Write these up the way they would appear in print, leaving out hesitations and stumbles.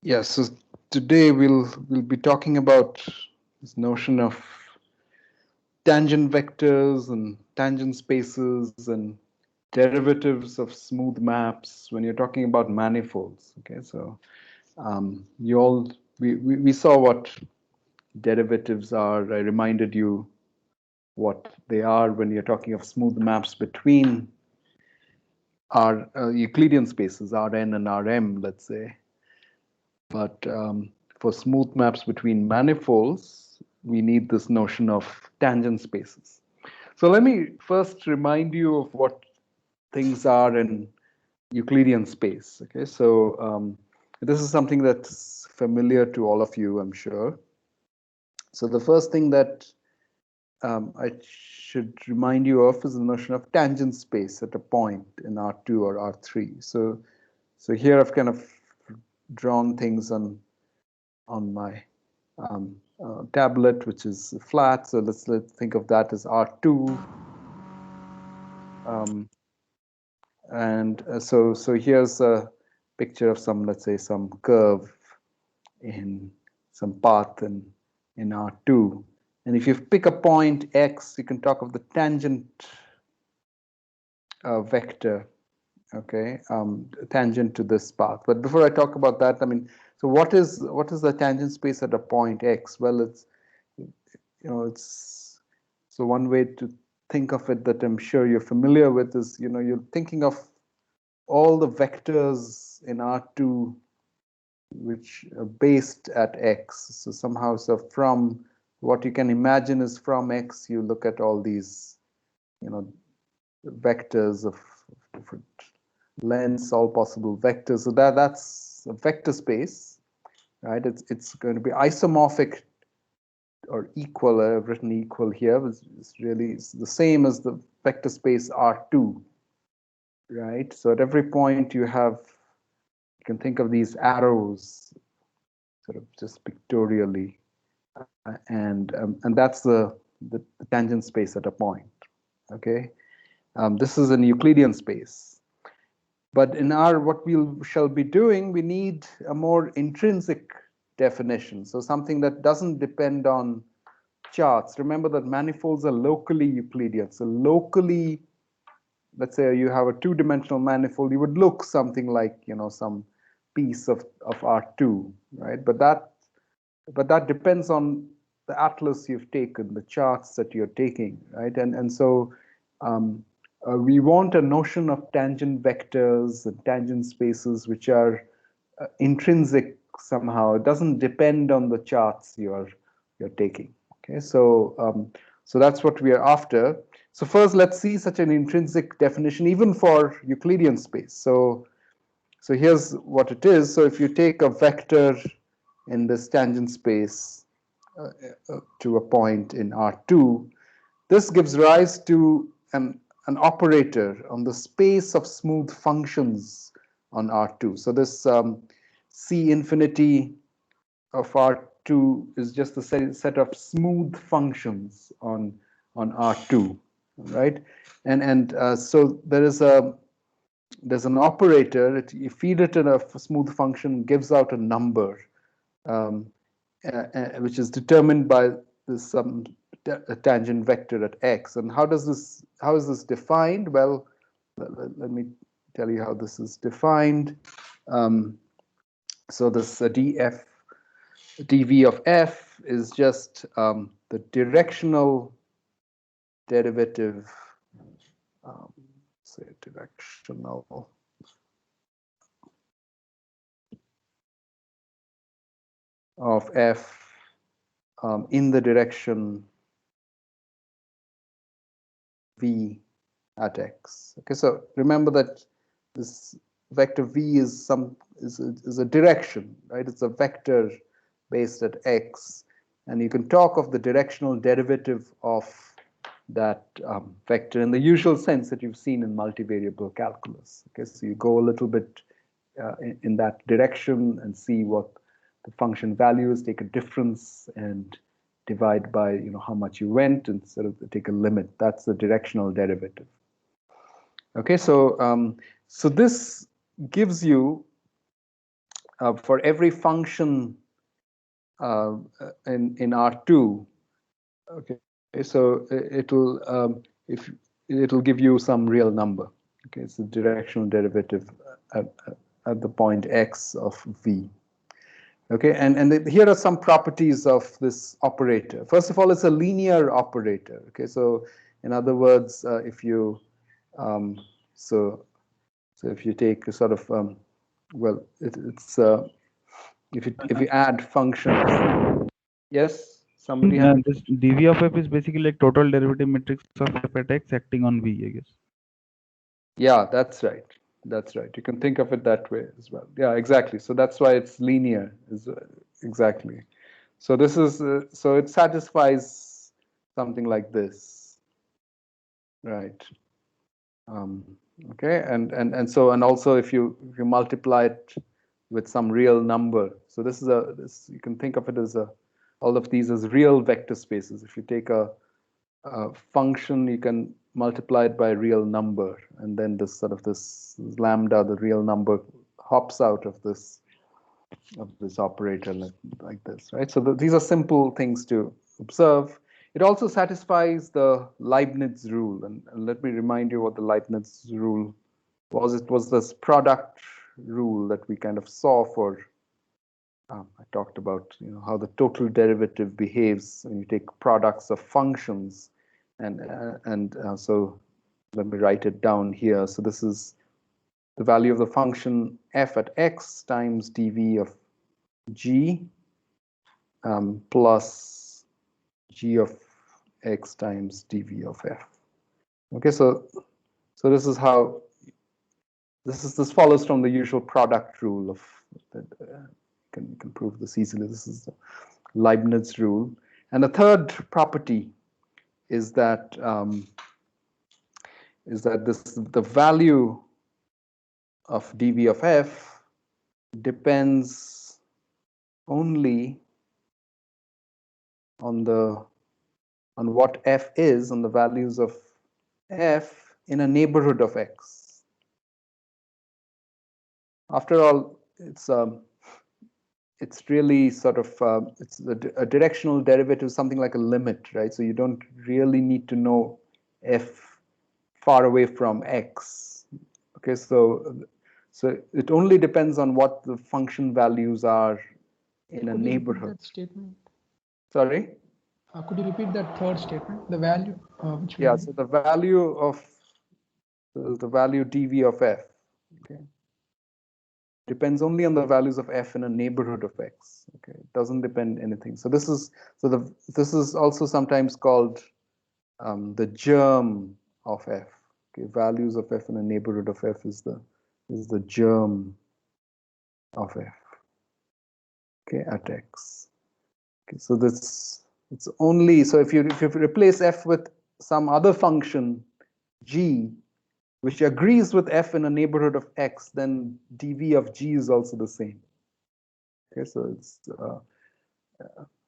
Yeah, so today we'll be talking about this notion of tangent vectors and tangent spaces and derivatives of smooth maps when you're talking about manifolds. Okay, so you all we saw what derivatives are. I reminded you what they are when you're talking of smooth maps between our Euclidean spaces, Rn and Rm, let's say. But for smooth maps between manifolds, we need this notion of tangent spaces. So let me first remind you of what things are in Euclidean space. Okay, so this is something that's familiar to all of you, I'm sure. So the first thing that I should remind you of is the notion of tangent space at a point in R2 or R3. So here I've kind of drawn things on my tablet, which is flat. So let's think of that as R2. So here's a picture of some, let's say, some curve in some path in R2. And if you pick a point X, you can talk of the tangent vector, okay, tangent to this path. But before I talk about that, I mean, so what is the tangent space at a point X? Well, it's so one way to think of it that I'm sure you're familiar with is, you're thinking of all the vectors in R2 which are based at X. So somehow, so from what you can imagine is from X, you look at all these, vectors of different lengths, all possible vectors. So that's a vector space, right? It's going to be isomorphic or equal. I've written equal here. It's really the same as the vector space R2, right? So at every point you can think of these arrows, sort of just pictorially, and that's the tangent space at a point. Okay, this is an Euclidean space. But in what we shall be doing, we need a more intrinsic definition. So something that doesn't depend on charts. Remember that manifolds are locally Euclidean. So locally, let's say you have a two-dimensional manifold, you would look something like, some piece of R2, right? But that depends on the atlas you've taken, the charts that you're taking, right? And so we want a notion of tangent vectors and tangent spaces which are intrinsic somehow. It doesn't depend on the charts you're taking. Okay, so that's what we are after. So first, let's see such an intrinsic definition even for Euclidean space. So here's what it is. So if you take a vector in this tangent space to a point in R2, this gives rise to an operator on the space of smooth functions on R2. So this C infinity of R2 is just a set of smooth functions on R2, right? And so there's an operator. You feed it in a smooth function, gives out a number, which is determined by this tangent vector at X. And how is this defined? Well, let me tell you how this is defined. So this dv of f is just the directional derivative, say directional of f in the direction v at x. Okay, so remember that this vector v is a direction, right? It's a vector based at x, and you can talk of the directional derivative of that vector in the usual sense that you've seen in multivariable calculus. Okay, so you go a little bit in that direction and see what the function value is, take a difference and divide by how much you went, and sort of take a limit. That's the directional derivative. Okay, so so this gives you for every function in R2, okay, so if it'll give you some real number. Okay, it's a directional derivative at the point x of v. Okay, and here are some properties of this operator. First of all, it's a linear operator. Okay, so in other words, if you so if you take a sort of well, it's if you add functions, yes, somebody has. This dv of f is basically like total derivative matrix of f at x acting on v, I guess. Yeah, that's right. That's right. You can think of it that way as well. Yeah, exactly. So that's why it's linear. Is exactly. So this is so it satisfies something like this, right? Okay, and so and also if you multiply it with some real number, so this is this you can think of it as all of these as real vector spaces. If you take a function, you can multiply it by a real number, and then this sort of this lambda, the real number, hops out of this operator like this, right? So these are simple things to observe. It also satisfies the Leibniz rule, and let me remind you what the Leibniz rule was. It was this product rule that we kind of saw for. I talked about how the total derivative behaves when you take products of functions, and so let me write it down here. So this is the value of the function f at x times dv of g plus g of x times dv of f. Okay, so this is how this follows from the usual product rule of that. You can prove this easily. This is the Leibniz rule. And the third property is that the value of dv of f depends only on what f is, on the values of f in a neighborhood of x. After all, it's really sort of it's a directional derivative, something like a limit, right? So you don't really need to know f far away from x. Okay, so it only depends on what the function values are in a neighborhood. That statement. Sorry. Could you repeat that third statement? The value. Which yeah. value? So the value of the value dv of f. Okay. Depends only on the values of f in a neighborhood of x. Okay, it doesn't depend anything. So this is also sometimes called the germ of f. Okay, values of f in a neighborhood of f is the germ of f. Okay, at x. Okay, so it's only so if you replace f with some other function g, which agrees with f in a neighborhood of x, then dv of g is also the same. Okay, so it's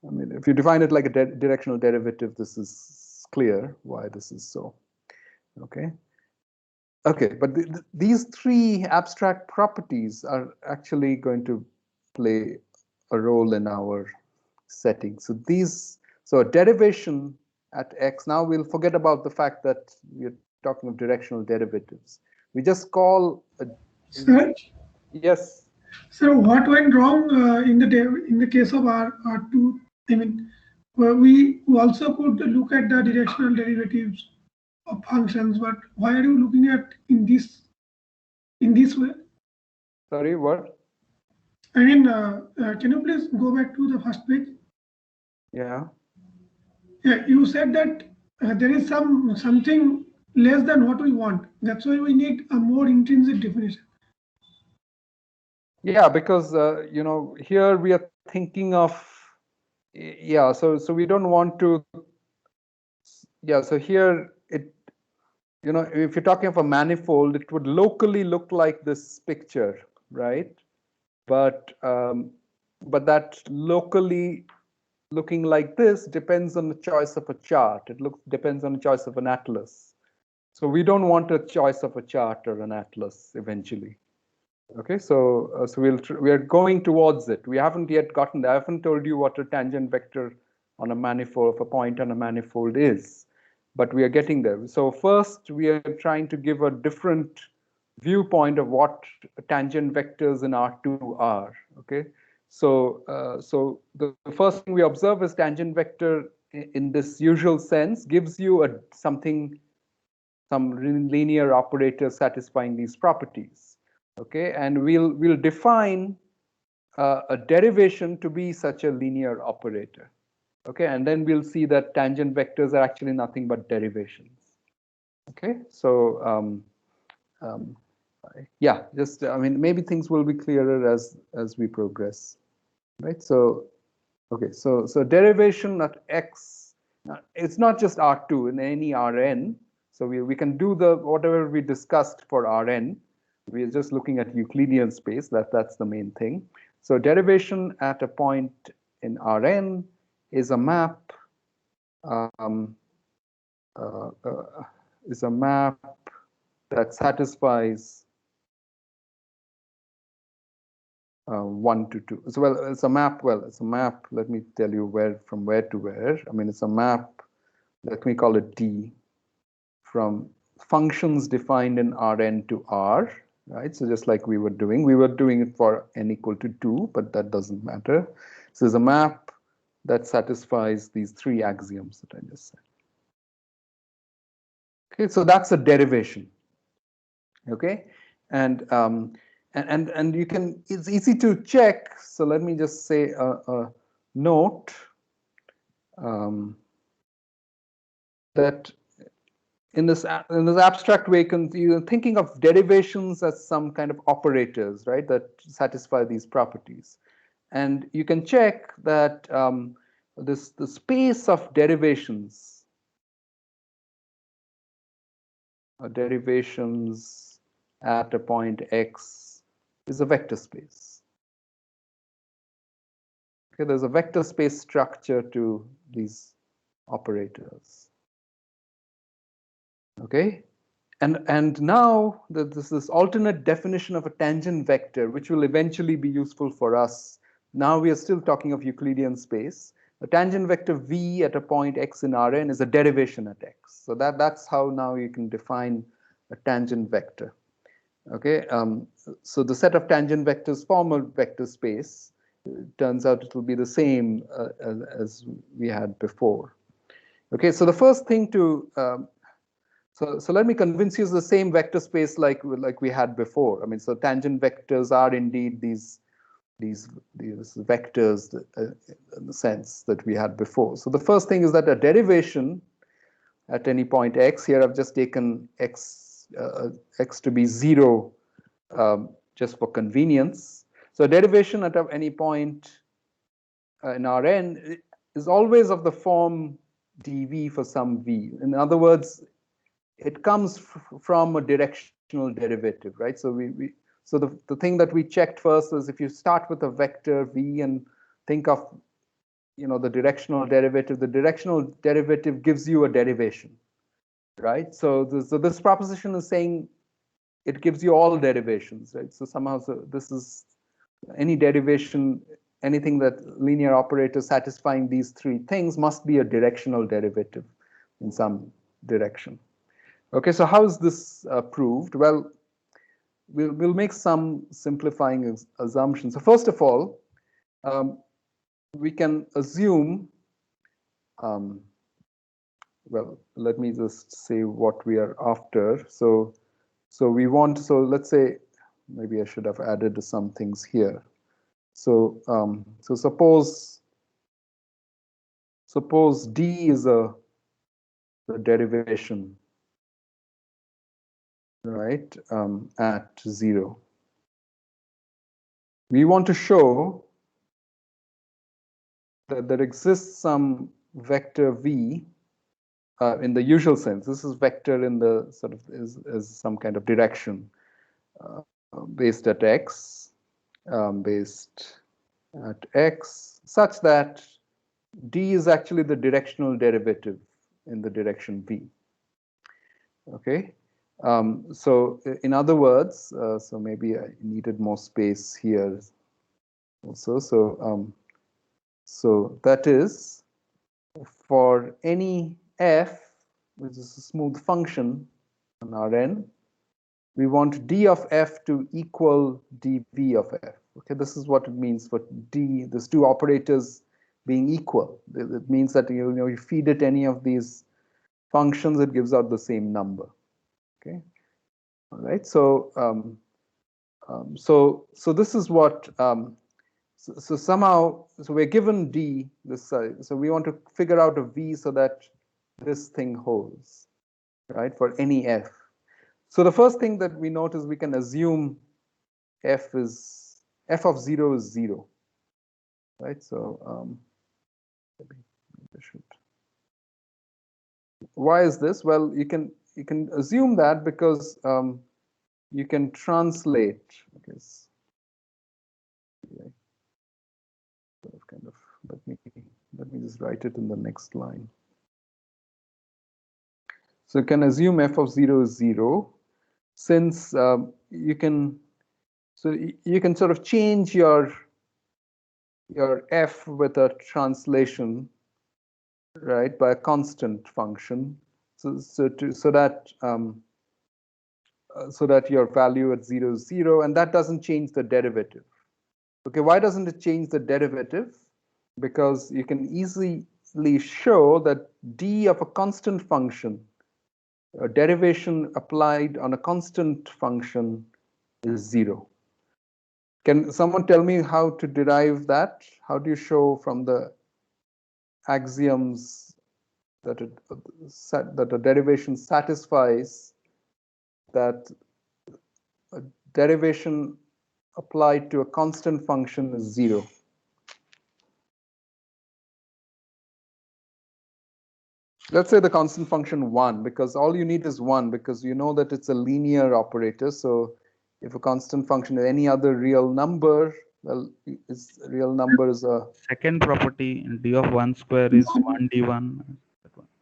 I mean, if you define it like a directional derivative, this is clear why this is so. Okay. Okay, but these three abstract properties are actually going to play a role in our setting. So a derivation at x. Now we'll forget about the fact that we're talking of directional derivatives. We just call a. Sir? Yes. So what went wrong in the case of R2? I mean, we also could look at the directional derivatives of functions, but why are you looking at in this way? Sorry, what? I mean, can you please go back to the first page? Yeah. Yeah, you said that there is something less than what we want. That's why we need a more intrinsic definition. Yeah, because here we are thinking of so we don't want to. Yeah, so here it if you're talking of a manifold, it would locally look like this picture, right? But that locally looking like this depends on the choice of a chart. It depends on the choice of an atlas. So we don't want a choice of a chart or an atlas eventually. Okay, so we are going towards it. We haven't yet gotten there. I haven't told you what a tangent vector on a manifold of a point on a manifold is, but we are getting there. So first, we are trying to give a different viewpoint of what tangent vectors in R2 are. Okay, so the first thing we observe is tangent vector in this usual sense gives you some linear operator satisfying these properties. Okay, and we'll define a derivation to be such a linear operator. Okay, and then we'll see that tangent vectors are actually nothing but derivations. Okay, so yeah, just I mean maybe things will be clearer as we progress, right? So okay, so derivation at x, it's not just R2 in any Rn. So we can do the whatever we discussed for Rn. We're just looking at Euclidean space. That's the main thing. So derivation at a point in Rn is a map that satisfies 1 to 2. So well, it's a map. Well, it's a map. Let me tell you from where to where. I mean, it's a map. Let me call it D from functions defined in Rn to R. Right. So just like we were doing it for n equal to 2, but that doesn't matter. So there's a map that satisfies these three axioms that I just said. Okay, so that's a derivation. Okay, and you can, it's easy to check. So let me just say a note that in this abstract way, you're thinking of derivations as some kind of operators, right, that satisfy these properties. And you can check that the space of derivations at a point x is a vector space. Okay, there's a vector space structure to these operators. Okay, and now this alternate definition of a tangent vector, which will eventually be useful for us. Now we are still talking of Euclidean space. A tangent vector v at a point x in Rn is a derivation at x. So that's how now you can define a tangent vector. Okay, so the set of tangent vectors form a vector space. It turns out it will be the same as we had before. Okay, so the first thing to so let me convince you it's the same vector space like we had before. I mean, so tangent vectors are indeed these vectors in the sense that we had before. So the first thing is that a derivation at any point x, here I've just taken x to be 0 just for convenience. So a derivation at any point in Rn is always of the form dv for some v. In other words, it comes from a directional derivative, right? So so the thing that we checked first is if you start with a vector v and think of the directional derivative gives you a derivation, right? So this proposition is saying it gives you all derivations, right? So somehow this is any derivation, anything that linear operator satisfying these three things must be a directional derivative in some direction. Okay, so how is this proved? Well, we'll make some simplifying assumptions. So first of all, we can assume, well, let me just say what we are after. So let's say, maybe I should have added some things here. So so suppose D is the derivation, right, at 0. We want to show that there exists some vector v in the usual sense. This is vector in the sort of is some kind of direction based at x, such that d is actually the directional derivative in the direction v. Okay, So in other words, so maybe I needed more space here also. So that is for any f, which is a smooth function on Rn, we want d of f to equal dv of f. Okay, this is what it means for d, these two operators being equal. It means that you feed it any of these functions, it gives out the same number. Okay, all right. So so this is what so somehow, so we're given d this side, so we want to figure out a v so that this thing holds, right, for any f. So the first thing that we note is we can assume f of 0 is 0, right? So why is this? Well, you can assume that because you can translate. Okay, kind of let me just write it in the next line. So you can assume f of 0 is 0, since you can sort of change your f with a translation, right, by a constant function, so that your value at 0 is 0, and that doesn't change the derivative. Okay, why doesn't it change the derivative? Because you can easily show that d of a constant function, a derivation applied on a constant function, is 0. Can someone tell me how to derive that? How do you show from the axioms that a derivation satisfies that a derivation applied to a constant function is 0? Let's say the constant function 1, because all you need is 1, because you know that it's a linear operator. So if a constant function is any other real number, well, its real number is a... Second property, d of 1 square is 1d1.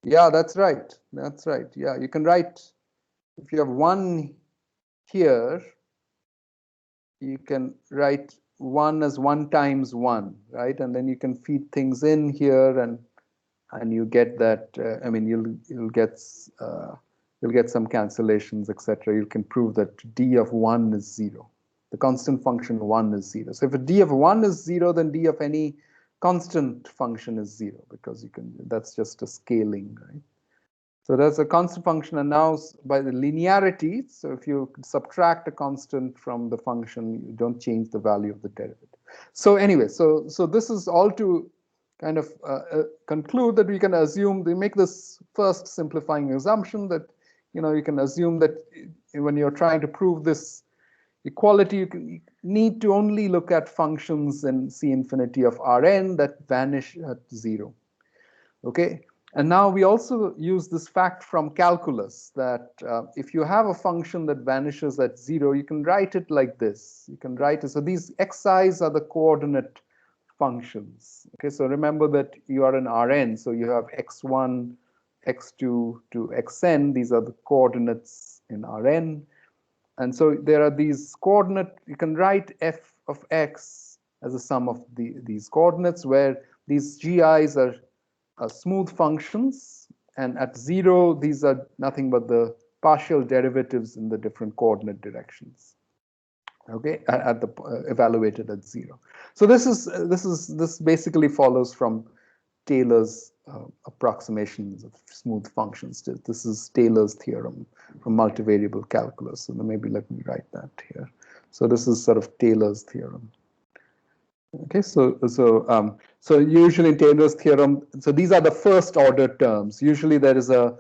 Yeah, that's right. That's right. Yeah, you can write, if you have 1 here, you can write 1 as 1 times 1, right? And then you can feed things in here, and you get that. I mean, you'll get some cancellations, etc. You can prove that d of 1 is 0. The constant function 1 is 0. So if a d of 1 is 0, then d of any constant function is 0, because that's just a scaling, right? So that's a constant function, and now by the linearity, so if you subtract a constant from the function, you don't change the value of the derivative. So anyway, so this is all to kind of conclude that we can assume, they make this first simplifying assumption that, you can assume that when you're trying to prove this equality, you need to only look at functions in C infinity of Rn that vanish at 0. Okay. And now we also use this fact from calculus that if you have a function that vanishes at 0, you can write it like this. You can write it. So these xi's are the coordinate functions. Okay, so remember that you are in Rn, so you have x1, x2 to xn. These are the coordinates in Rn. And so there are these coordinate, you can write f of x as a sum of these coordinates, where these gi's are smooth functions, and at 0, these are nothing but the partial derivatives in the different coordinate directions. Okay, at the evaluated at 0. So this basically follows from Taylor's approximations of smooth functions. This is Taylor's theorem from multivariable calculus. So maybe let me write that here. So this is sort of Taylor's theorem. Okay, so usually in Taylor's theorem, so these are the first order terms. Usually there is a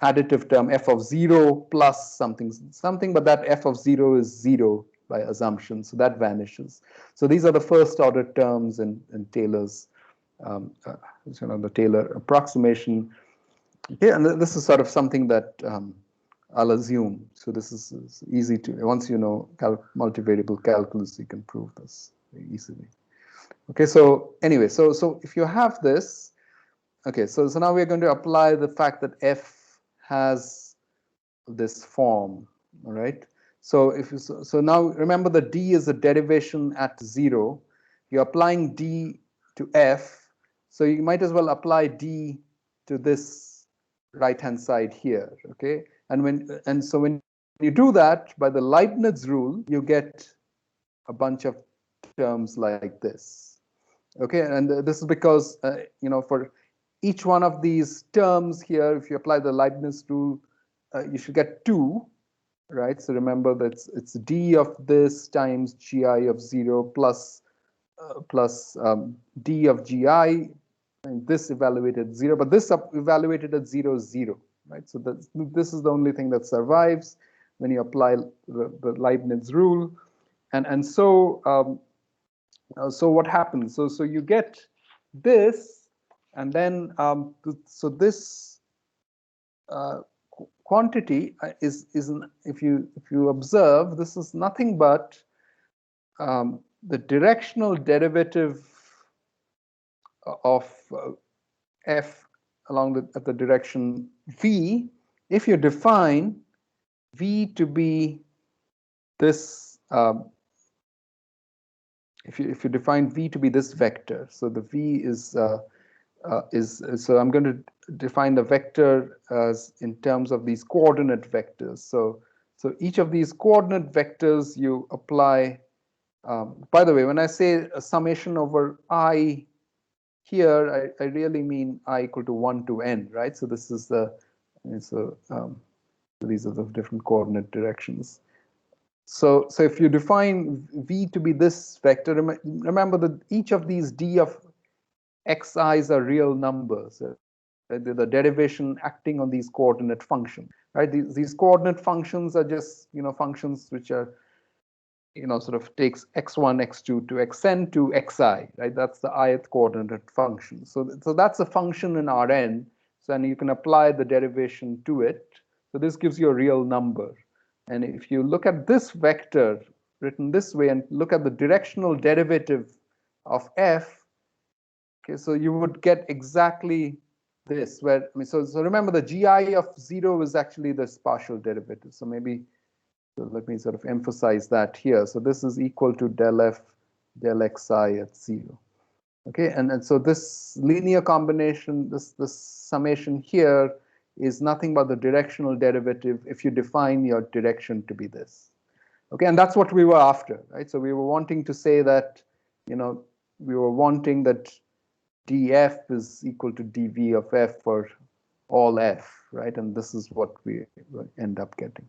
additive term f of 0 plus something, but that f of 0 is 0 by assumption, so that vanishes. So these are the first order terms in Taylor's, the Taylor approximation. Okay, and this is sort of something that I'll assume. So this is easy to, once you know multivariable calculus, you can prove this very easily. Okay, so anyway, so if you have this, okay, so now we're going to apply the fact that f has this form, all right? So if you, so now remember the d is a derivation at 0. You're applying d to f, so you might as well apply d to this right-hand side here, okay? And so when you do that by the Leibniz rule, you get a bunch of terms like this, okay? And this is because you know, for each one of these terms here, if you apply the Leibniz rule, you should get 2, right? So remember that it's d of this times gi of 0 plus d of gi, and this evaluated 0, but this evaluated at 0 is 0, right? So this is the only thing that survives when you apply the Leibniz rule, and so so what happens? So you get this, and then so this quantity is if you observe, this is nothing but the directional derivative of f along the direction v, if you define v to be this, if you define v to be this vector, so the v is so I'm going to define the vector as in terms of these coordinate vectors. So each of these coordinate vectors you apply. By the way, when I say a summation over I here, I really mean I equal to 1 to n, right? So this is the, so these are the different coordinate directions. So if you define v to be this vector, remember that each of these d of xi's are real numbers. The derivation acting on these coordinate functions, right? These coordinate functions are just, you know, functions which are, you know, sort of takes x1, x2 to xn to xi, right? That's the ith coordinate function. So that's a function in Rn. So then you can apply the derivation to it. So this gives you a real number. And if you look at this vector written this way and look at the directional derivative of f, okay, so you would get exactly this, where, I mean, so remember the gi of 0 is actually this partial derivative. So maybe, so let me sort of emphasize that here. So this is equal to del f del xi at 0. Okay, and so this linear combination, this summation here is nothing but the directional derivative if you define your direction to be this. Okay, and that's what we were after, right? So we were wanting to say that, you know, we were wanting that df is equal to dv of f for all f, right? And this is what we end up getting,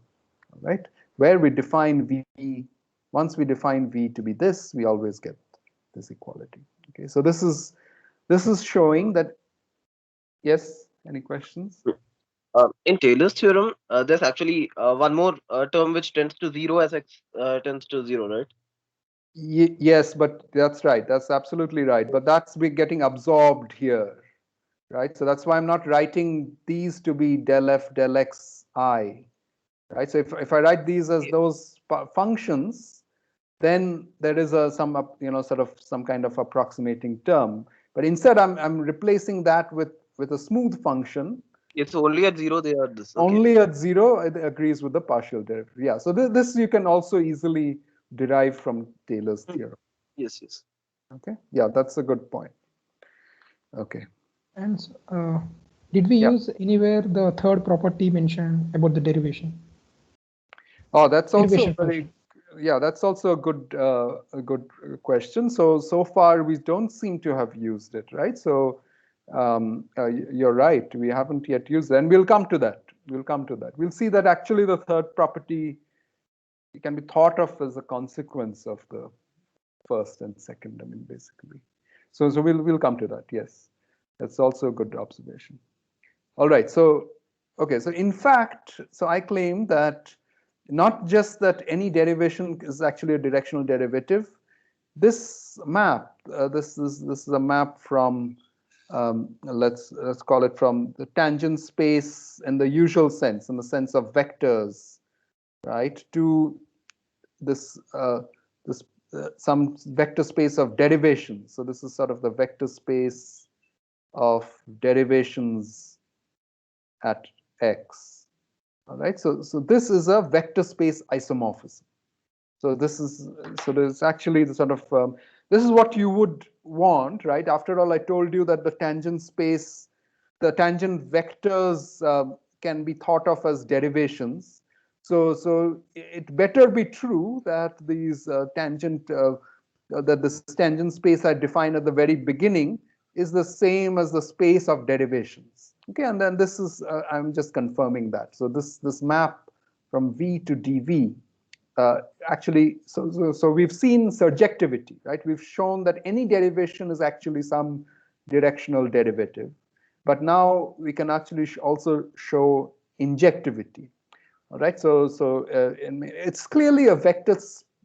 right? Where we define v, once we define v to be this, we always get this equality. Okay, so this is showing that, yes, any questions? In Taylor's theorem, there's actually one more term which tends to 0 as x tends to 0, right? Yes, but that's right. That's absolutely right. But that's getting absorbed here, right? So that's why I'm not writing these to be del f del xi, right? So if I write these as those functions, then there is some, you know, sort of some kind of approximating term. But instead, I'm replacing that with a smooth function. It's only at 0 they are this. Okay. Only at 0 it agrees with the partial derivative. Yeah. So this you can also easily derive from Taylor's theorem. Yes, yes. Okay. Yeah, that's a good point. Okay. And did we use anywhere the third property mentioned about the derivation? Oh, that's also Derivation very, function. yeah, that's also a good question. So far we don't seem to have used it, right? So you're right, we haven't yet used it, and we'll come to that. We'll see that actually the third property can be thought of as a consequence of the first and second, I mean, basically. So we'll come to that. Yes, that's also a good observation. All right. So okay. So in fact, so I claim that not just that any derivation is actually a directional derivative. This map, this is a map from let's call it from the tangent space in the usual sense, in the sense of vectors, right, to this some vector space of derivations. So this is sort of the vector space of derivations at x. All right, so this is a vector space isomorphism. So there's actually the sort of this is what you would want, right? After all, I told you that the tangent space, the tangent vectors can be thought of as derivations. So it better be true that these that this tangent space I defined at the very beginning is the same as the space of derivations. Okay, and then this is I'm just confirming that. So this map from V to dV. Actually, so we've seen surjectivity, right? We've shown that any derivation is actually some directional derivative, but now we can actually also show injectivity. All right, so it's clearly a vector.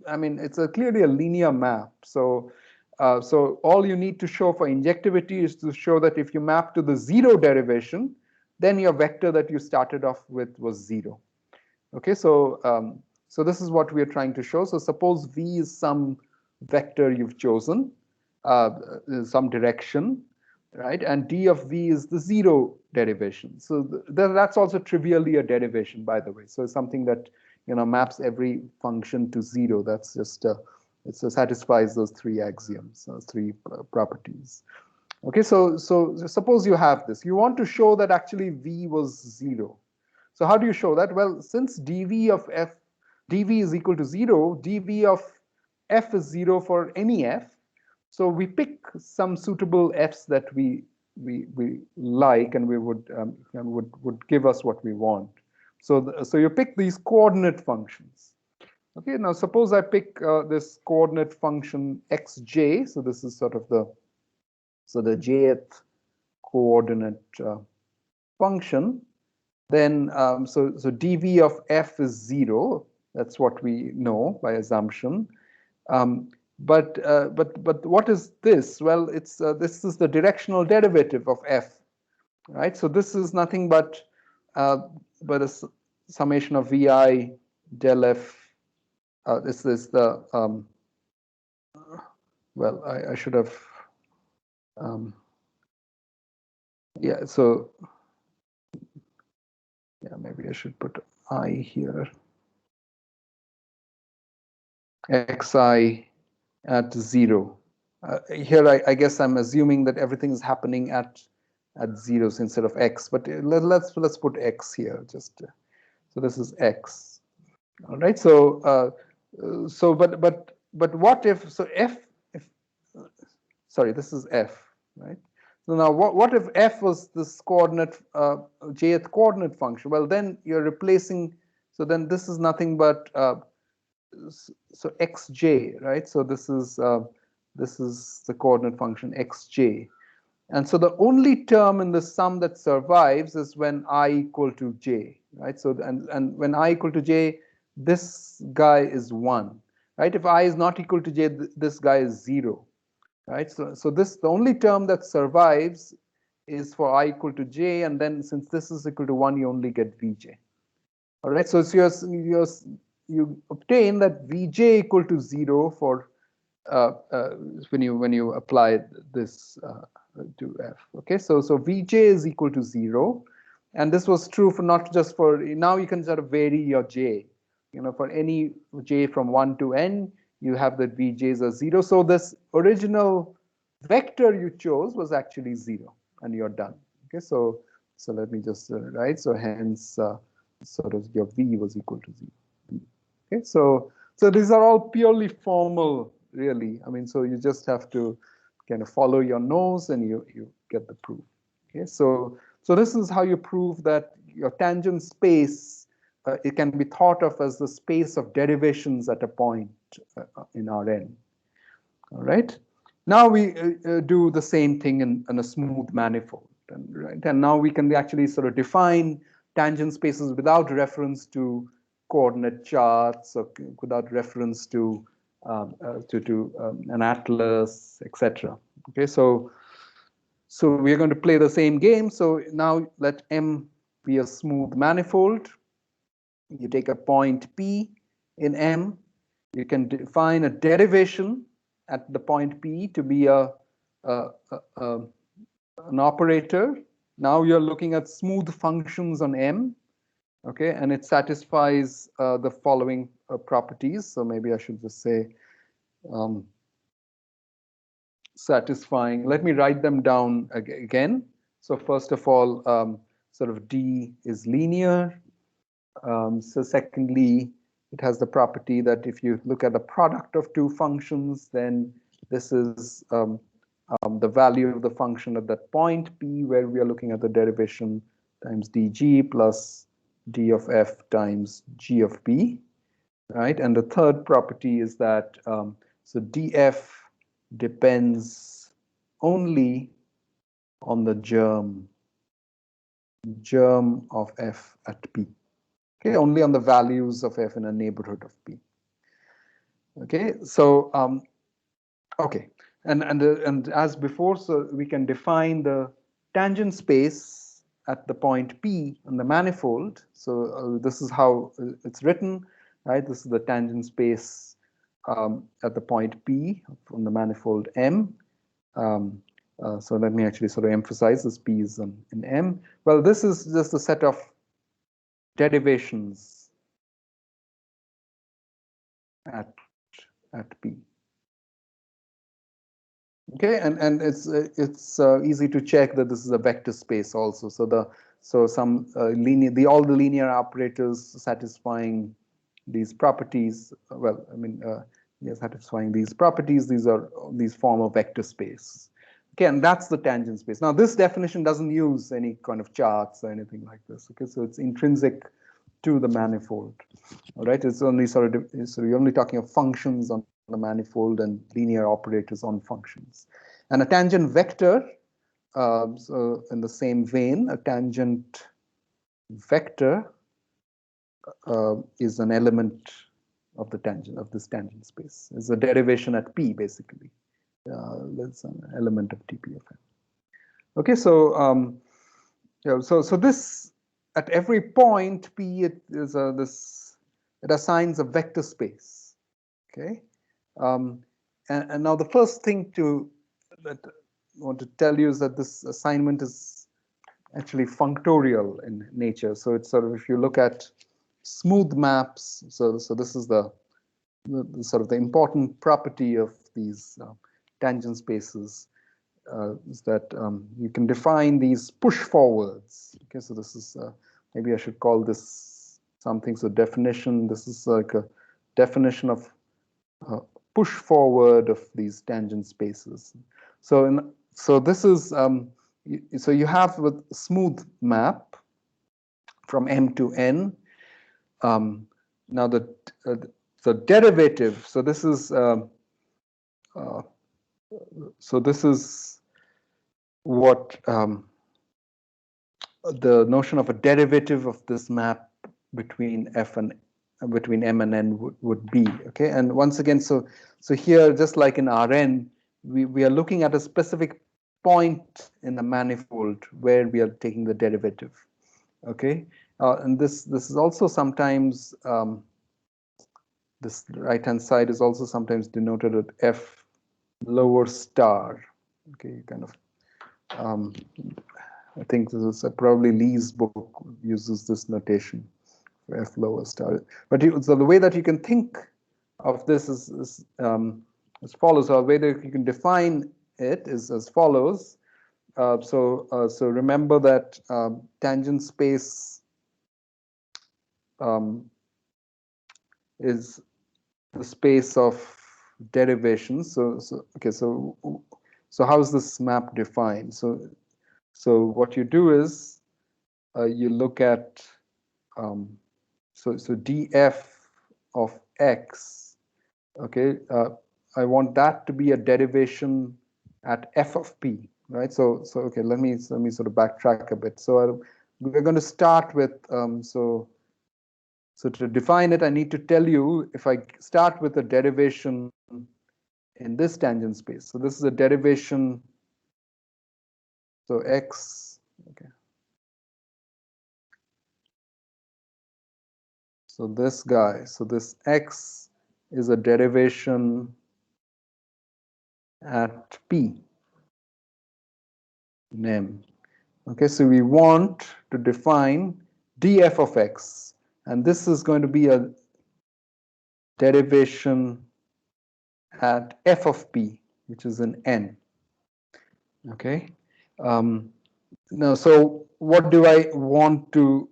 I mean, it's clearly a linear map. So so all you need to show for injectivity is to show that if you map to the zero derivation, then your vector that you started off with was zero. Okay, so so this is what we are trying to show. So suppose V is some vector you've chosen, some direction, right? And d of V is the zero derivation. So that's also trivially a derivation, by the way. So it's something that maps every function to zero. That's just it satisfies those three axioms, those three properties. Okay, so suppose you have this. You want to show that actually V was zero. So how do you show that? Well, since dv of f, dv is equal to 0, dv of f is 0 for any f. So we pick some suitable f's that we like, and we would give us what we want. So you pick these coordinate functions. Okay, now suppose I pick this coordinate function xj. So this is sort of the jth coordinate function. Then so dv of f is 0. That's what we know by assumption. But what is this? Well, it's this is the directional derivative of f, right? So this is nothing but a summation of vi del f. This is the well, I should have yeah. So yeah, maybe I should put I here. Xi at 0. Here, I guess I'm assuming that everything is happening at zeros instead of x. But let's put x here. Just so this is x. All right. So but what if sorry, this is f, right? So now what if f was this coordinate jth coordinate function? Well, then you're replacing. So then this is nothing but so xj, right? So this is the coordinate function xj, and so the only term in the sum that survives is when I equal to j, right? So and when I equal to j, this guy is 1, right? If I is not equal to j, this guy is 0, right? So this the only term that survives is for I equal to j, and then since this is equal to 1, you only get vj. All right, so you obtain that Vj equal to 0 for when you apply this to f. Okay, so Vj is equal to 0, and this was true for not just for now. You can sort of vary your j. For any j from 1 to n, you have that Vj's are 0. So this original vector you chose was actually 0, and you're done. Okay, so let me just write. So hence sort of your V was equal to 0. Okay, so these are all purely formal, really. I mean, so you just have to kind of follow your nose, and you get the proof. Okay, so this is how you prove that your tangent space it can be thought of as the space of derivations at a point in Rn. All right. Now we do the same thing in a smooth manifold, right? And now we can actually sort of define tangent spaces without reference to coordinate charts or without reference to an atlas, etc. Okay, so we're going to play the same game. So now let M be a smooth manifold. You take a point P in M. You can define a derivation at the point P to be an operator. Now you're looking at smooth functions on M. Okay, and it satisfies the following properties. So maybe I should just say satisfying. Let me write them down again. So first of all, sort of D is linear. So secondly, it has the property that if you look at the product of two functions, then this is the value of the function at that point P, where we are looking at the derivation times dg plus d of f times g of p, right? And the third property is that so df depends only on the germ of f at p. Okay, only on the values of f in a neighborhood of p. Okay, so okay, and as before, so we can define the tangent space at the point P on the manifold. So this is how it's written, right? This is the tangent space at the point P from the manifold M. So let me actually sort of emphasize this P is in M. Well, this is just a set of derivations at P. Okay, and it's easy to check that this is a vector space also. So some linear, all the linear operators satisfying these properties. Well, I mean, yeah, satisfying these properties. These form a vector space. Okay, and that's the tangent space. Now, this definition doesn't use any kind of charts or anything like this. Okay, so it's intrinsic to the manifold. All right, it's only sort of so you're only talking of functions on the manifold and linear operators on functions. And a tangent vector, so in the same vein, a tangent vector is an element of the tangent of this tangent space. It's a derivation at P, basically. That's an element of TP of M. Okay, so so this at every point P it is it assigns a vector space. Okay, and now the first thing that I want to tell you is that this assignment is actually functorial in nature. So it's sort of, if you look at smooth maps, so this is the sort of the important property of these tangent spaces is that you can define these push forwards. Okay, so this is maybe I should call this something. So definition. This is like a definition of push forward of these tangent spaces. So this is so you have with smooth map from M to N. Now the derivative. So this is what the notion of a derivative of this map between F and between M and N would be. Okay, and once again, so here, just like in Rn, we are looking at a specific point in the manifold where we are taking the derivative. Okay, and this is also sometimes this right-hand side is also sometimes denoted with F lower star. Okay, kind of. I think this is probably Lee's book uses this notation for F lower star. But so the way that you can think of this is as follows. Or the way that you can define it is as follows. So remember that tangent space is the space of derivations. So okay. So how is this map defined? So what you do is you look at so df of x. Okay, I want that to be a derivation at f of p, right? So okay, let me sort of backtrack a bit. So we're going to start with so to define it, I need to tell you if I start with a derivation in this tangent space. So this is a derivation. So x, okay. So this guy, so this x is a derivation at P in M. Okay, so we want to define df of x, and this is going to be a derivation at f of p, which is an n. Okay. Now, so what do I want to?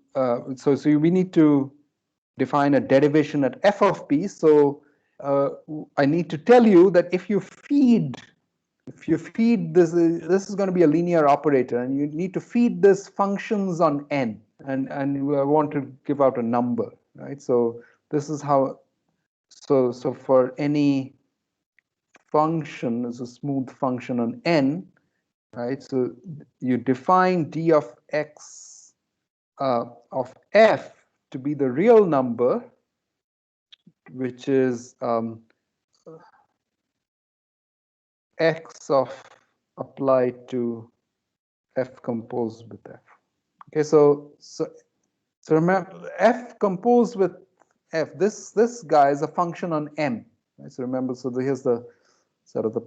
So we need to define a derivation at f of p. So I need to tell you that if you feed this, this is going to be a linear operator, and you need to feed this functions on n, and we want to give out a number, right? So this is how. So for any function is a smooth function on n, right? So you define d of x of f to be the real number, which is x of applied to f composed with f. Okay, so remember f composed with f. This guy is a function on m. Right? So remember, so here's the sort of the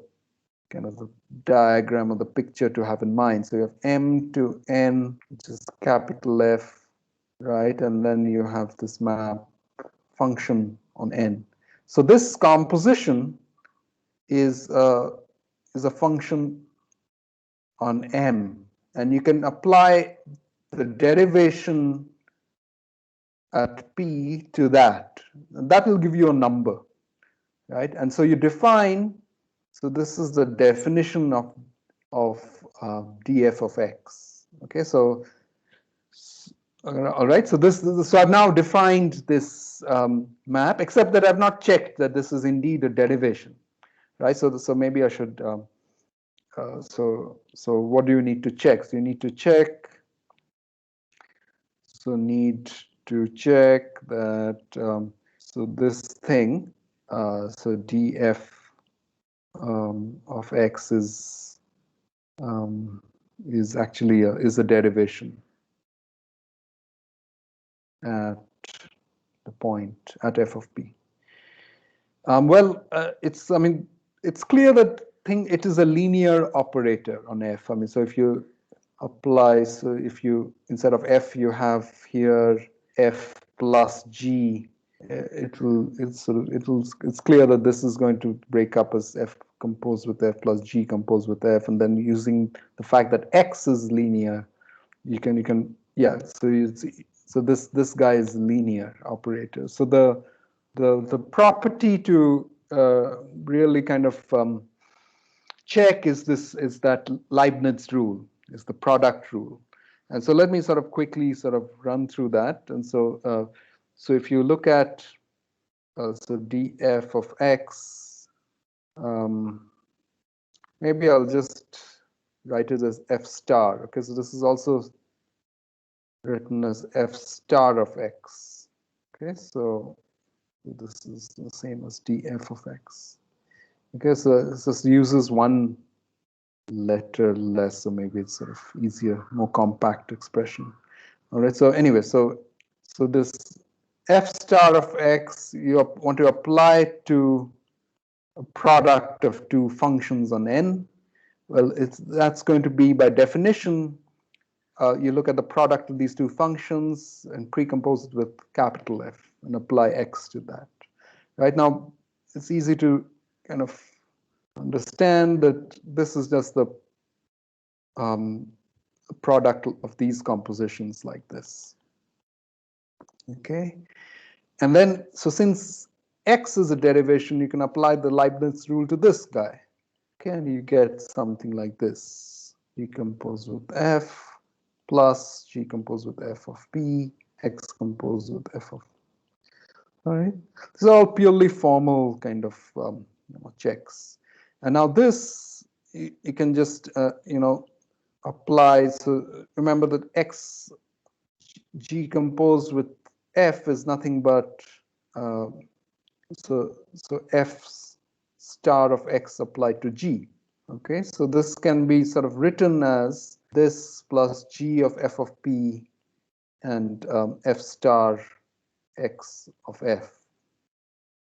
kind of the diagram of the picture to have in mind. So you have m to n, which is capital F, right? And then you have this map function on n. So this composition is a function on m, and you can apply the derivation at p to that. And that will give you a number, right? And so you define. So this is the definition of df of x. Okay, so all right. So so I've now defined this map, except that I've not checked that this is indeed a derivation, right? So maybe I should. So what do you need to check? So you need to check. So need to check that. So this thing. So df of x is actually is a derivation at the point at f of p. Well, I mean, it's clear that it is a linear operator on f. I mean, so if you apply, so if you instead of f you have here f plus g, it's clear that this is going to break up as f composed with f plus g composed with f, and then using the fact that x is linear, you can yeah. So this guy is linear operator. So the property to really kind of check is that Leibniz rule, is the product rule. And so let me sort of quickly sort of run through that. And so so if you look at so df of x, maybe I'll just write it as f star. Okay, so this is also written as f star of x. Okay, so this is the same as df of x. Okay, so this uses one letter less, so maybe it's sort of easier, more compact expression. All right, so anyway, so this f star of x, you want to apply to a product of two functions on n. Well, that's going to be, by definition, you look at the product of these two functions and precompose it with capital F and apply x to that. Right now, it's easy to kind of understand that this is just the product of these compositions like this. Okay, and then so since x is a derivation, you can apply the Leibniz rule to this guy. Okay, and you get something like this: g composed with f plus g composed with f of p, x composed with f of. All right, these are all purely formal kind of checks. And now this you can just apply. So remember that x g composed with f is nothing but so f star of x applied to g. Okay, so this can be sort of written as this plus g of f of p and f star x of f.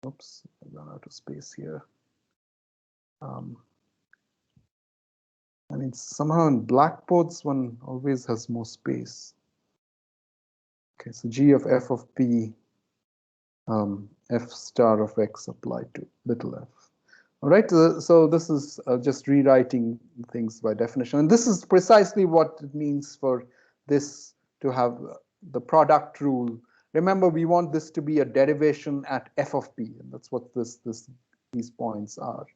Oops, I ran out of space here. I mean, somehow in blackboards one always has more space. Okay, so G of f of p, f star of x applied to little f. All right, so this is just rewriting things by definition. And this is precisely what it means for this to have the product rule. Remember, we want this to be a derivation at f of p, and that's what these points are.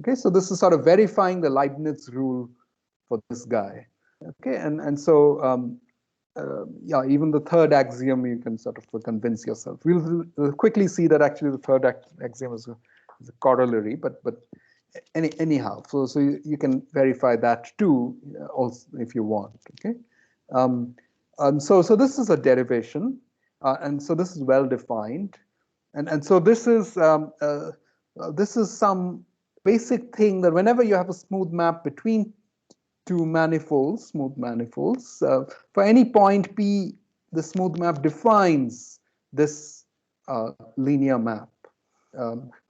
Okay, so this is sort of verifying the Leibniz rule for this guy. Okay, and so yeah, even the third axiom you can sort of convince yourself. We'll quickly see that actually the third axiom is a corollary, but anyhow, so you can verify that too, also if you want. Okay, so this is a derivation, and so this is well defined, and so this is some basic thing that whenever you have a smooth map between two manifolds, smooth manifolds, for any point P, the smooth map defines this linear map.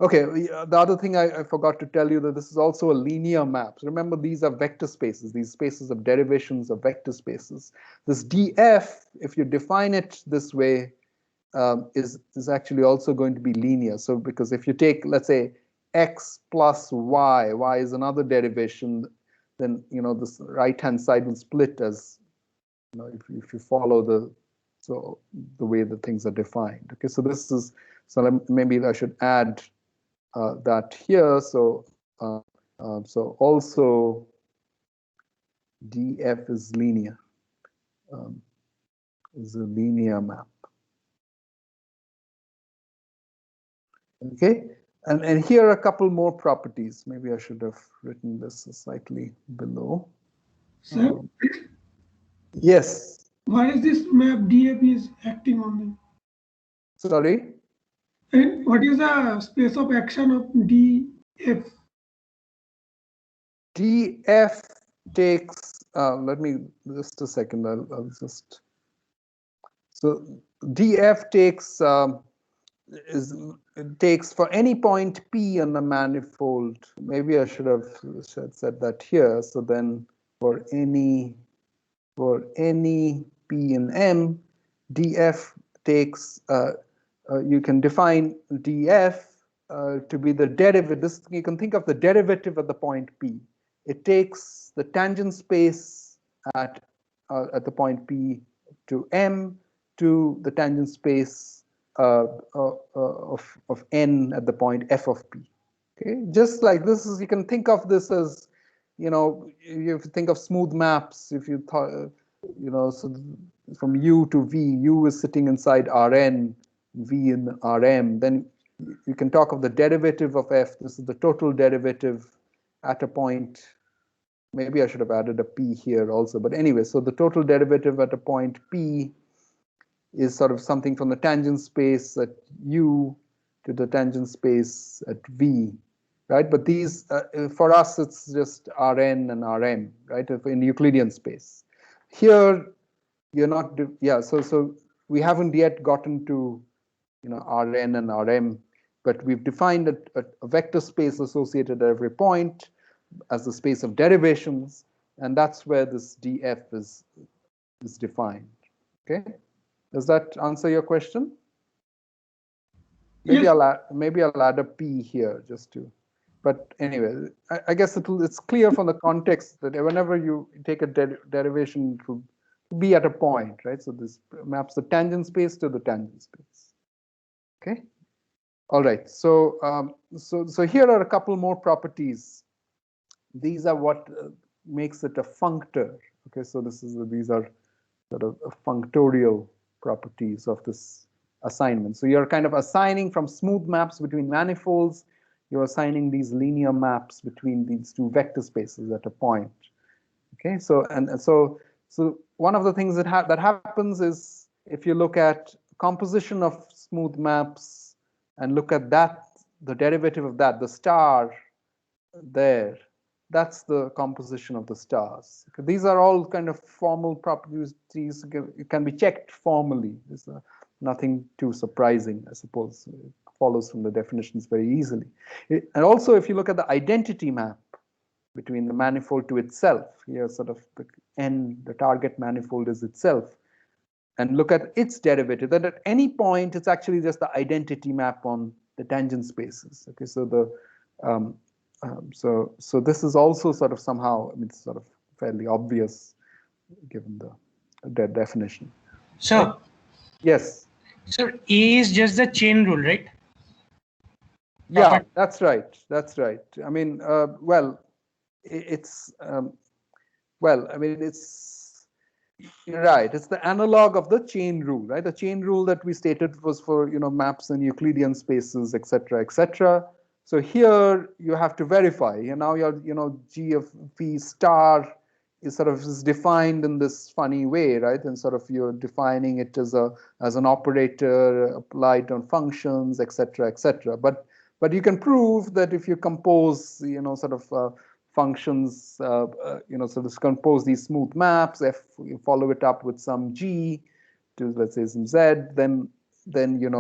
Okay, the other thing I forgot to tell you that this is also a linear map. So remember, these are vector spaces. These spaces of derivations of vector spaces. This df, if you define it this way, is actually also going to be linear. So because if you take, let's say, x plus y is another derivation, then this right-hand side will split as if you follow the way the things are defined. Okay, so this is maybe I should add that here. So so also df is linear, is a linear map. Okay, and here are a couple more properties. Maybe I should have written this slightly below. Sir, yes. why is this map DF is acting on them? Sorry? And what is the space of action of DF? DF takes, let me, just a second, I'll just, so DF takes, it takes for any point P on the manifold, maybe I should have said that here, so then for any P in M, DF takes, you can define DF to be the derivative. You can think of the derivative at the point P. It takes the tangent space at the point P to M to the tangent space of N at the point F of P. Okay, just like this is, you can think of this as, you think of smooth maps. If you thought, so from U to V, U is sitting inside Rn, V in Rm, then you can talk of the derivative of f. This is the total derivative at a point. Maybe I should have added a p here also, but anyway, so the total derivative at a point p is sort of something from the tangent space at u to the tangent space at v, right? But these, for us, it's just Rn and Rm, right? In Euclidean space. Here, you're not, yeah, so we haven't yet gotten to Rn and Rm, but we've defined a vector space associated at every point as the space of derivations, and that's where this df is defined. Okay, does that answer your question? Maybe yes. Maybe I'll add a p here just to, but anyway, I guess it's clear from the context that whenever you take a derivation, it will be at a point, right? So this maps the tangent space to the tangent space. Okay. All right. So so here are a couple more properties. These are what makes it a functor. Okay. So these are sort of functorial properties of this assignment. So you're kind of assigning from smooth maps between manifolds. You're assigning these linear maps between these two vector spaces at a point. Okay. So so one of the things that happens is if you look at composition of smooth maps and look at that, the derivative of that, the star there, that's the composition of the stars. These are all kind of formal properties. It can be checked formally. There's nothing too surprising, I suppose. It follows from the definitions very easily. And also, if you look at the identity map between the manifold to itself, here sort of the N, the target manifold is itself. and look at its derivative, then at any point it's actually just the identity map on the tangent spaces. Okay, so so this is also sort of somehow, I mean, it's sort of fairly obvious given the definition. So right? Yes. So A is just the chain rule, right? Yeah, that's right. That's right. I mean, well, it's well, I mean, you're right. It's the analog of the chain rule, right? The chain rule that we stated was for maps and Euclidean spaces, etc., etc. So here you have to verify. And now your G of P star is sort of defined in this funny way, right? And sort of you're defining it as an operator applied on functions, etc., etc. But you can prove that if you compose, sort of functions, sort of compose these smooth maps, if you follow it up with some G to, let's say, some Z, then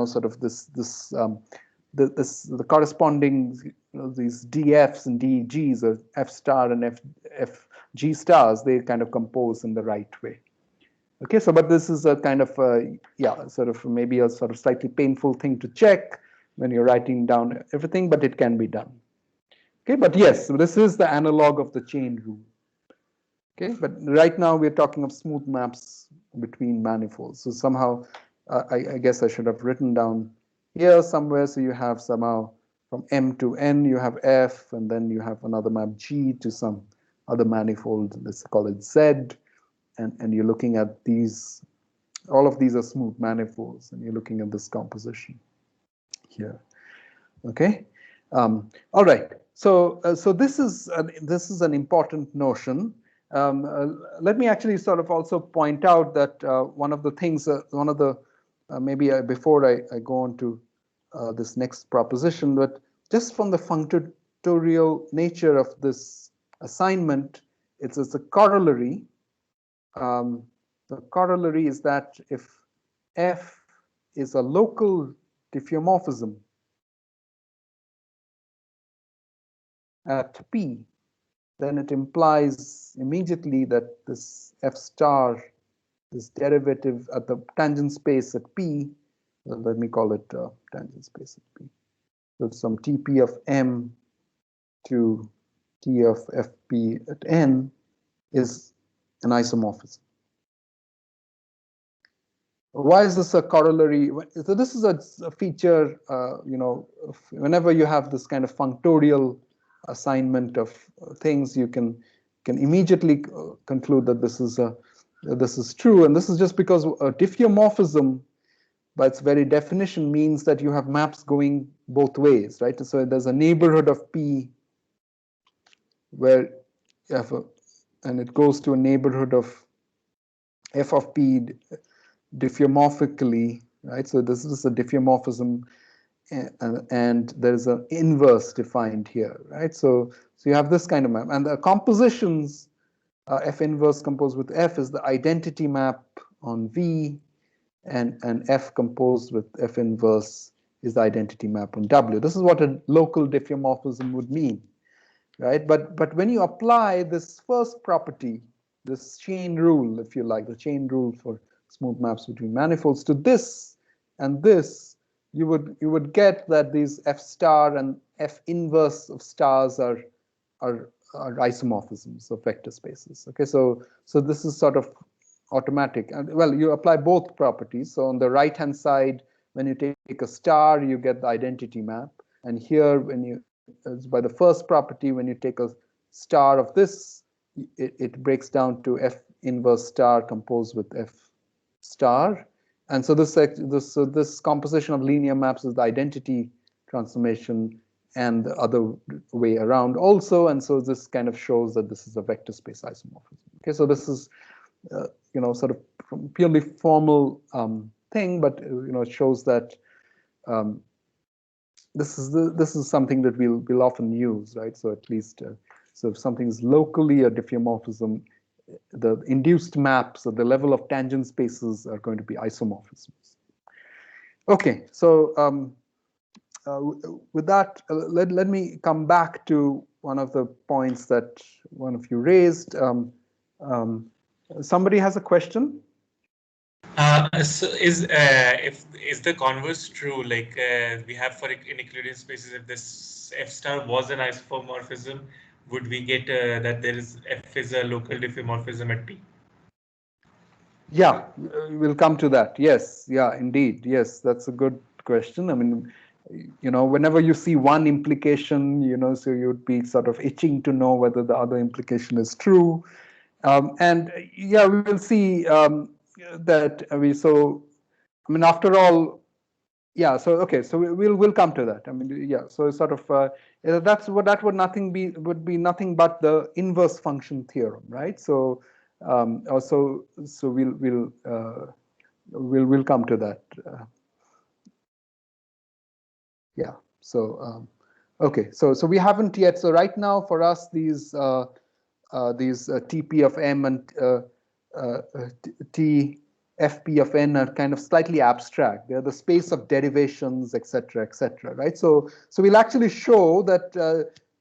sort of the corresponding these DFs and DGs, or F star and FG stars, they kind of compose in the right way. Okay, so but this is a kind of sort of maybe a sort of slightly painful thing to check when you're writing down everything, but it can be done. Okay, but yes, so this is the analog of the chain rule. Okay, but right now we're talking of smooth maps between manifolds. So somehow, I guess I should have written down here somewhere. So you have somehow from M to N, you have F, and then you have another map G to some other manifold. Let's call it Z, and you're looking at these. All of these are smooth manifolds, and you're looking at this composition here. Okay, all right. So this is an important notion. Let me actually sort of also point out that one of the things, maybe before I go on to this next proposition, but just from the functorial nature of this assignment, it's a corollary. The corollary is that if F is a local diffeomorphism at P, then it implies immediately that this F star, this derivative at the tangent space at P, let me call it tangent space at P. So some TP of M to T of FP at N is an isomorphism. Why is this a corollary? So this is a feature, whenever you have this kind of functorial assignment of things, you can immediately conclude that this is true, and this is just because a diffeomorphism, by its very definition, means that you have maps going both ways, right? So there's a neighborhood of P where you have and it goes to a neighborhood of F of P diffeomorphically, right? So this is a diffeomorphism, and there's an inverse defined here, right? So you have this kind of map, and the compositions, F inverse composed with F is the identity map on V, and F composed with F inverse is the identity map on W. This is what a local diffeomorphism would mean, right? But when you apply this first property, this chain rule, if you like, the chain rule for smooth maps between manifolds, to this and this, you would get that these F star and F inverse of stars are isomorphisms of vector spaces. Okay, so this is sort of automatic. And well, you apply both properties. So on the right hand side, when you take a star, you get the identity map. And here, by the first property, when you take a star of this, it breaks down to F inverse star composed with F star. And so this composition of linear maps is the identity transformation, and the other way around also. And so this kind of shows that this is a vector space isomorphism. Okay, so this is sort of purely formal thing, but it shows that this is something that we'll often use, right? So at least so if something is locally a diffeomorphism, the induced maps at the level of tangent spaces are going to be isomorphisms. Okay, so with that, let me come back to one of the points that one of you raised. Somebody has a question? So is the converse true? Like we have for inequilibrium spaces, if this F star was an isomorphism, would we get that there is F is a local diffeomorphism at P? Yeah, we'll come to that. Yes, yeah, indeed. Yes, that's a good question. I mean, whenever you see one implication, so you'd be sort of itching to know whether the other implication is true. And yeah, we will see that after all, yeah. So okay, so we'll come to that. I mean, yeah. So sort of that would be nothing but the inverse function theorem, right? So also so we'll come to that. Yeah. So okay. So we haven't yet. So right now for us these TP of M and T FP of N are kind of slightly abstract. They're the space of derivations, etc., right? So we'll actually show that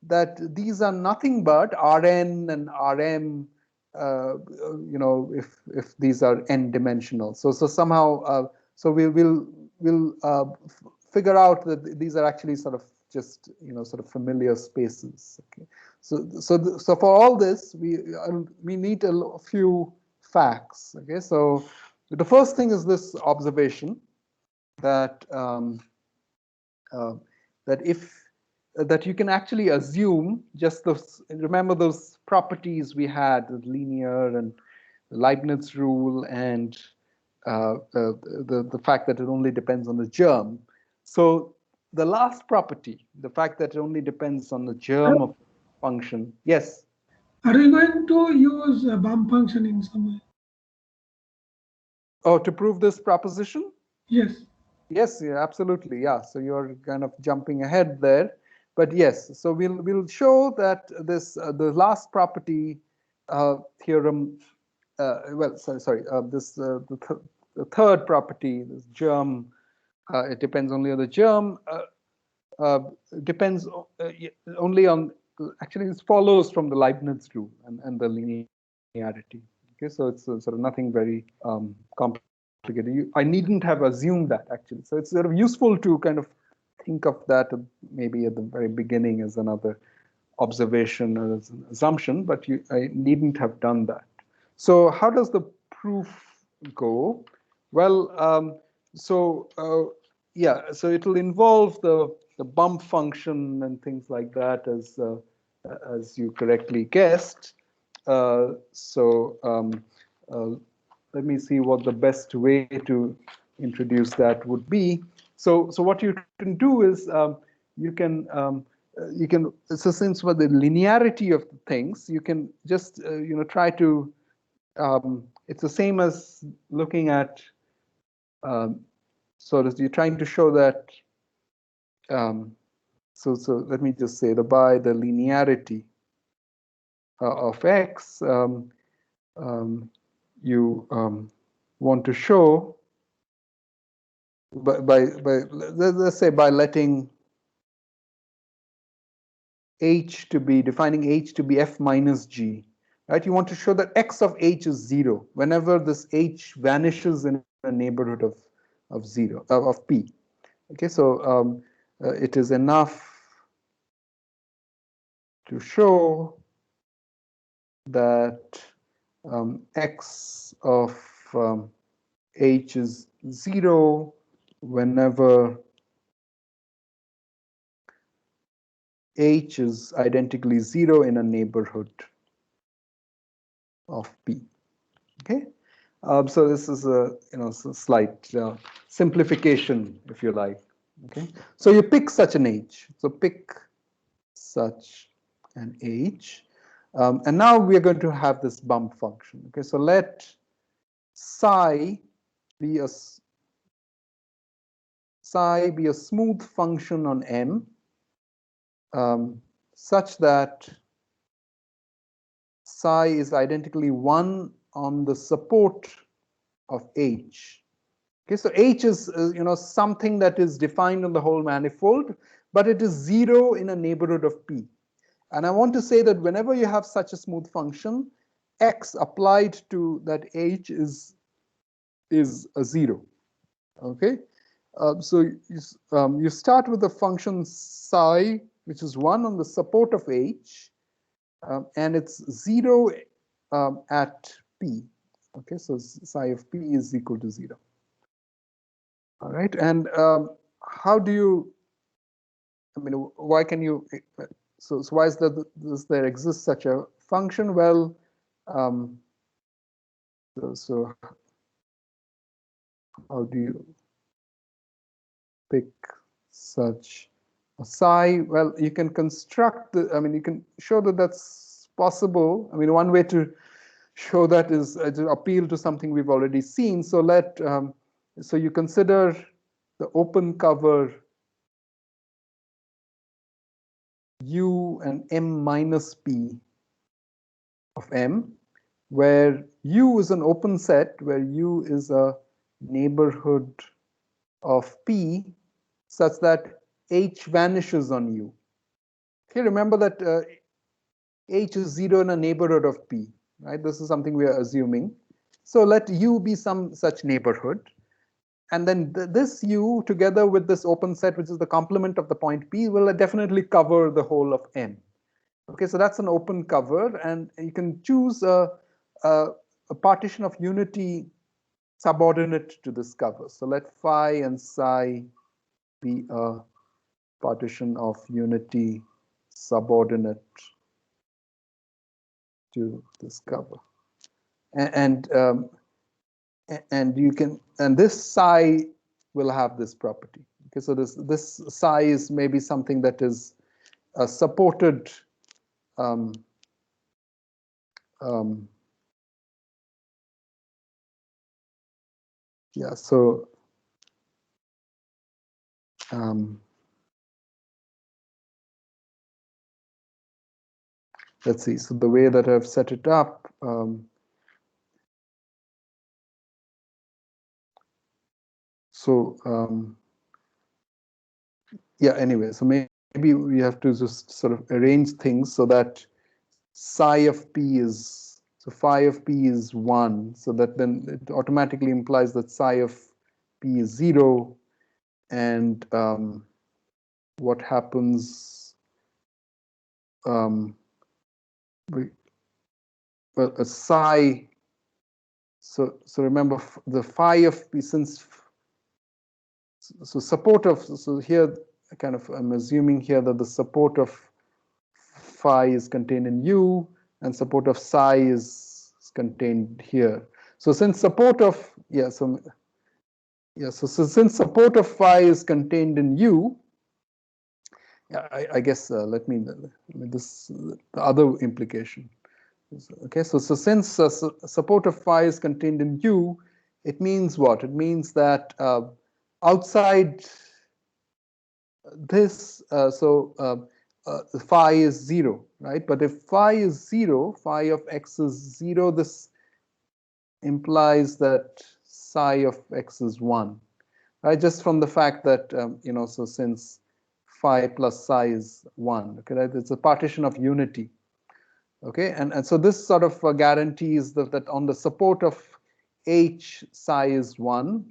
that these are nothing but Rn and Rm. If these are n-dimensional. So somehow, so we'll figure out that these are actually sort of just sort of familiar spaces. Okay. So for all this, we need a few facts. Okay, so the first thing is this observation that that you can actually assume just those. Remember those properties we had, the linear and the Leibniz rule, and the fact that it only depends on the germ. So the last property, the fact that it only depends on the germ of function. Yes. Are we going to use a bump function in some way? Oh, to prove this proposition? Yes. Yes, yeah, absolutely. Yeah. So you're kind of jumping ahead there, but yes. So we'll show that this the last property theorem. The third property, this germ. It depends only on the germ. Depends only on. Actually, it follows from the Leibniz rule and the linearity. Okay, so it's sort of nothing very complicated. I needn't have assumed that actually. So it's sort of useful to kind of think of that maybe at the very beginning as another observation or as an assumption, but I needn't have done that. So how does the proof go? Well, yeah, so it'll involve the bump function and things like that, as you correctly guessed. Let me see what the best way to introduce that would be. So what you can do is you can so since for the linearity of the things, you can just try to it's the same as looking at so you're trying to show that so let me just say by the linearity of x you want to show let's say by letting h to be defining h to be f minus g, right? You want to show that x of h is 0 whenever this h vanishes in a neighborhood of 0 of p. Okay, so it is enough to show that x of h is 0 whenever h is identically 0 in a neighborhood of p. Okay, so this is a slight simplification, if you like. Okay, so you pick such an h. So pick such an h, and now we are going to have this bump function. Okay, so let psi be a smooth function on M, such that psi is identically 1 on the support of H. Okay, so H is something that is defined on the whole manifold, but it is 0 in a neighborhood of P. And I want to say that whenever you have such a smooth function, x applied to that H is is a 0. Okay, so you start with the function psi, which is 1 on the support of h, and it's 0 at p. Okay, so psi of p is equal to 0. All right, and how do you, I mean, why can you, so why is that does there exist such a function? Well, so how do you pick such a psi? Well, you can construct the, I mean, you can show that that's possible. I mean, one way to show that is to appeal to something we've already seen. So so you consider the open cover U and M minus P of M, where U is an open set, where U is a neighborhood of P such that H vanishes on U. Okay, remember that H is 0 in a neighborhood of P, right? This is something we are assuming. So let U be some such neighborhood. And then this U together with this open set, which is the complement of the point P, will definitely cover the whole of M. Okay, so that's an open cover, and you can choose a partition of unity subordinate to this cover. So let phi and psi be a partition of unity subordinate to this cover, and you can, and this psi will have this property. Okay, so this psi is maybe something that is supported yeah, so let's see. So the way that I've set it up, yeah. Anyway, so maybe we have to just sort of arrange things so that psi of p is, so phi of p is 1, so that then it automatically implies that psi of p is 0, and what happens? Well, a psi. So remember the phi of p, since so support of, so here kind of I'm assuming here that the support of phi is contained in U and support of psi is contained here. So since support of so since support of phi is contained in U, I guess let me this the other implication. Okay, so since support of phi is contained in U, it means what? It means that outside this, phi is 0, right? But if phi is 0, phi of x is 0, this implies that psi of x is 1, right? Just from the fact that, so since phi plus psi is 1, okay, right? It's a partition of unity. Okay, and so this sort of guarantees that on the support of h, psi is 1,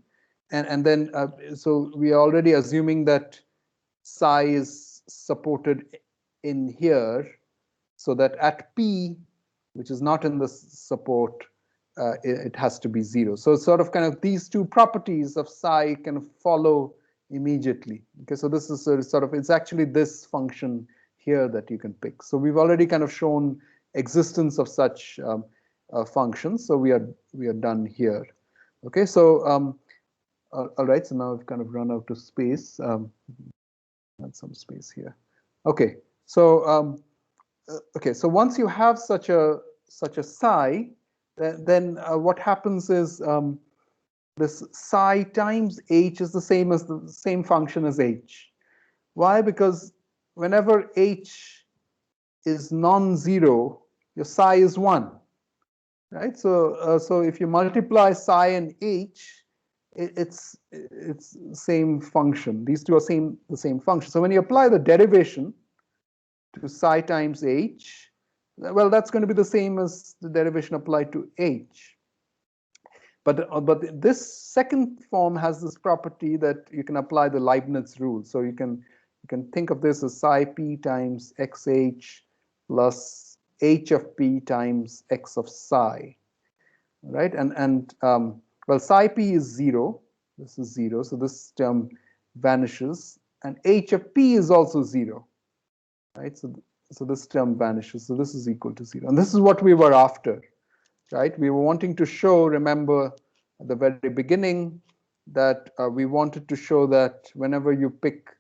and then so we are already assuming that psi is supported in here, so that at p, which is not in the support, it has to be 0. So it's sort of kind of these two properties of psi kind of follow immediately. Okay, so this is sort of, it's actually this function here that you can pick. So we've already kind of shown existence of such functions. So we are done here. Okay, so all right. So now I've kind of run out of space. Add some space here. Okay, so okay. So once you have such a psi, then what happens is this psi times h is the same function as h. Why? Because whenever h is non-zero, your psi is 1, right? So so if you multiply psi and h, it's same function. These two are the same function. So when you apply the derivation to psi times h, well, that's going to be the same as the derivation applied to h. But this second form has this property that you can apply the Leibniz rule. So you can think of this as psi p times xh plus h of p times x of psi, right? And well, psi p is 0. This is 0, so this term vanishes, and h of p is also 0, right? So this term vanishes. So this is equal to 0, and this is what we were after, right? We were wanting to show, remember at the very beginning, that we wanted to show that whenever you pick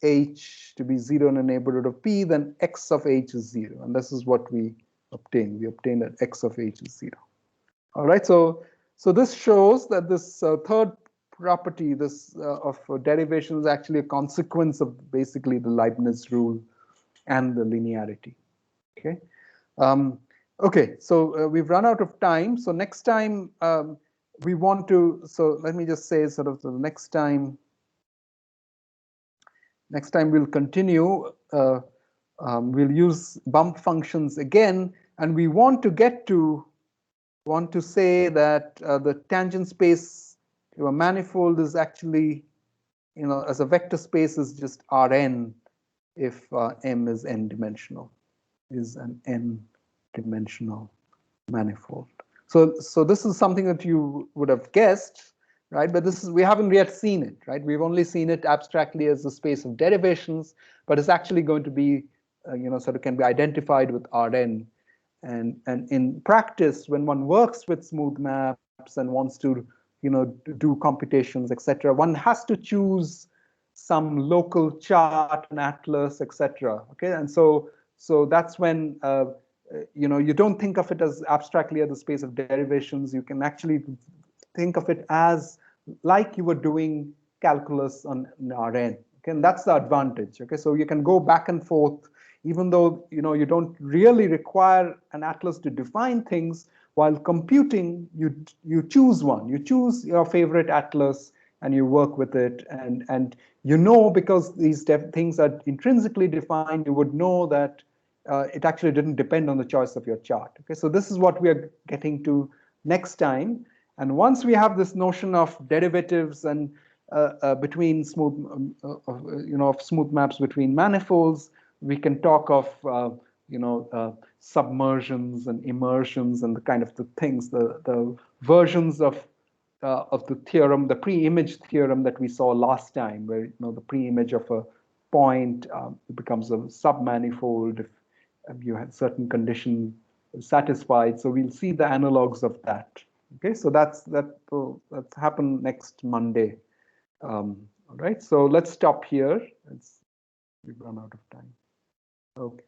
h to be 0 in a neighborhood of p, then x of h is 0, and this is what we obtained. We obtained that x of h is 0. All right, so this shows that this third property, this of derivation, is actually a consequence of basically the Leibniz rule and the linearity. Okay. Okay, so we've run out of time. So next time we want to, so let me just say sort of the next time we'll continue, we'll use bump functions again, and we want to say that the tangent space to a manifold is actually, as a vector space, is just Rn if M is n-dimensional, is an n-dimensional manifold. So this is something that you would have guessed, right? But we haven't yet seen it, right? We've only seen it abstractly as the space of derivations, but it's actually going to be, sort of can be identified with Rn. And in practice, when one works with smooth maps and wants to, do computations, etc., one has to choose some local chart, an atlas, etc. Okay, and so that's when you don't think of it as abstractly as the space of derivations. You can actually think of it as like you were doing calculus on Rn. Okay, and that's the advantage. Okay, so you can go back and forth, even though you don't really require an atlas to define things. While computing, you choose one. You choose your favorite atlas and you work with it, and because these things are intrinsically defined, you would know that it actually didn't depend on the choice of your chart. Okay, so this is what we are getting to next time. And once we have this notion of derivatives and between smooth, of smooth maps between manifolds, we can talk of submersions and immersions and the kind of the things, the versions of the theorem, the pre-image theorem that we saw last time, where the pre-image of a point becomes a submanifold if you had certain condition satisfied. So we'll see the analogs of that. Okay, so that's happen next Monday. All right, so let's stop here. We've run out of time. Okay.